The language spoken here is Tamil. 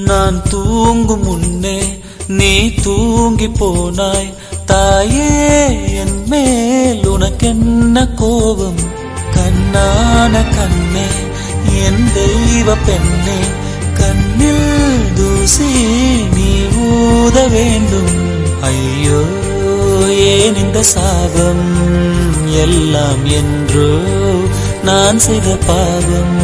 நான் தூங்கும் முன்னே நீ தூங்கி போனாய் தாயே, என் மேல் உனக்கென்ன கோபம்? கண்ணான கண்ணே, என் தெய்வ பெண்ணே, கண்ணில் தூசி நீ ஊத வேண்டும். ஐயோ ஏன் இந்த சாபம் எல்லாம் என்றோ நான் செய்த பாவம்.